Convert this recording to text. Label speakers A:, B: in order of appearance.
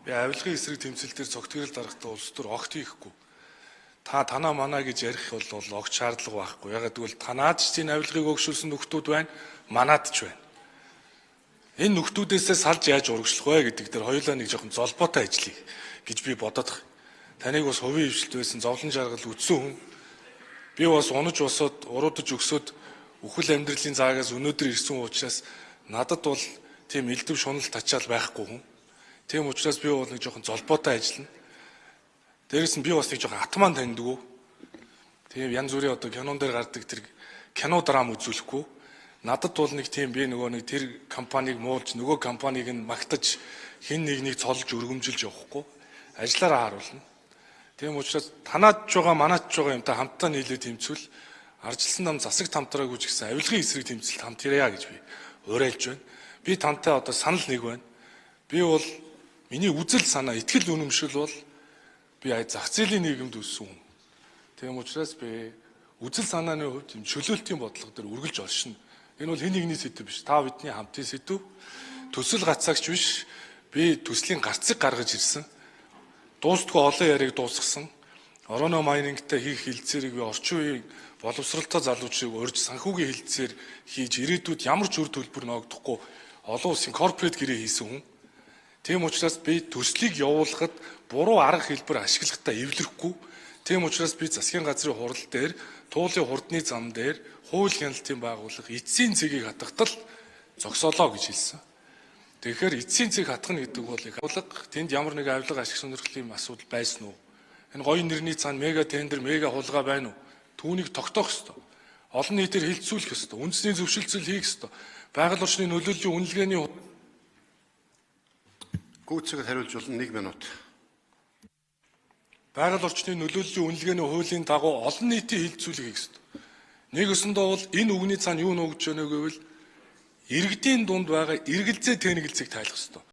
A: Би авилгын эсрэг тэмцэл дээр цогтгөрөл даргахдаа улс төр огт хийхгүй. Танаа манаа гэж ярих бол огт шаардлага байхгүй. Ягаад гэвэл танаад ч тийм авилгыг өгшүүлсэн нөхдүүд байна, манаад ч байна. Энэ нөхдүүдээсээ салж яаж урагшлах вэ гэдэг дээр хоёулаа нэг жоохон золбоотой ажиллая гэж би бодоод байна. Таныг бас хувийн хвшилт байсан зовлон жаргал үтсэн хүн. Би бас унаж босоод уруудаж өгсөд үхэл амьдралын заагаас өнөөдөр ирсэн учраас надад бол тийм элдв шунал тачаал байхгүй хүн. Тийм учраас би бол нэг жоохон золбоотой ажиллана. Дээрээс нь би бас нэг жоохон атман таньдгүй. Тийм янз бүрийн одоо кинон дээр гардаг тэр кино драм үзүүлэхгүй. Надад бол нэг тийм би нөгөө нэг тэр компанийг муулж нөгөө компанийг нь магтаж хин нэгнийг цолж өргөмжилж явахгүй. Ажлаараа харуулна. Тийм учраас танаад ч байгаа манаад ч байгаа юмтай хамтдаа нийлээд тэмцвэл аржилсан нам засаг тамтраагүй ч гэсэн авилгын эсрэг тэмцэлд хамт ирья гэж би уриалж байна. Би тантай одоо санал нэг байна. Би бол миний үзэл санаа, итгэл үнэмшил бол би зах зээлийн нийгэмд өссөн хүн. Тийм учраас би үзэл санааны хувьд чөлөөлтийн бодлого дээр үргэлж оршино. Энэ бол хэн нэгний сэдв биш. Та бидний хамтын сэдв. Төсөл гацаагч биш. Би төслийн гарцыг гаргаж ирсэн. Дуустгүй олон яриаг дуусгасан. Ороно майнингтай хийх хилцээрийг би орчин үеийн боловсралтай залуучийг урьж санхүүгийн хилцээр хийж ирээдүйд ямар ч үр төлбөр ногдохгүй олон улсын корпорат гэрээ хийсэн хүн. Тийм учраас би төслийг явуулахад буруу арга хэлбэр ашиглахдаа эвлэрэхгүй. Тийм учраас би засгийн газрын хурал дээр, туулын хурдны зам дээр хууль хяналтын байгууллага эцсийн цэгийг хатгатал зогсоолоо гэж хэлсэн. Тэгэхээр эцсийн цэг хатгах гэдэг бол тэнд ямар нэг авилга ашиг сонирхлын асуудал байсан уу? Энэ гоё нэрний цаана мега тендер, мега хулгай байна уу? Түүнийг тогтоох ёстой. Олон нийтээр хилцүүлэх ёстой. Үндэсний зөвшөлтсөл хийх ёстой. Байгаль орчны нөлөөллийн үнэлгээний
B: гүйцэтгэл хариулж болно 1 минут.
A: Байгаль орчны нөлөөллийн үнэлгээний хуулийн дагуу олон нийтийн хилцүүлэг хийх ёстой. Нэг өсөндөө бол энэ үгний цаана юу нуугдж байна гэвэл иргэдийн дунд байгаа эргэлзээ тэнэгэлзийг тайлах ёстой.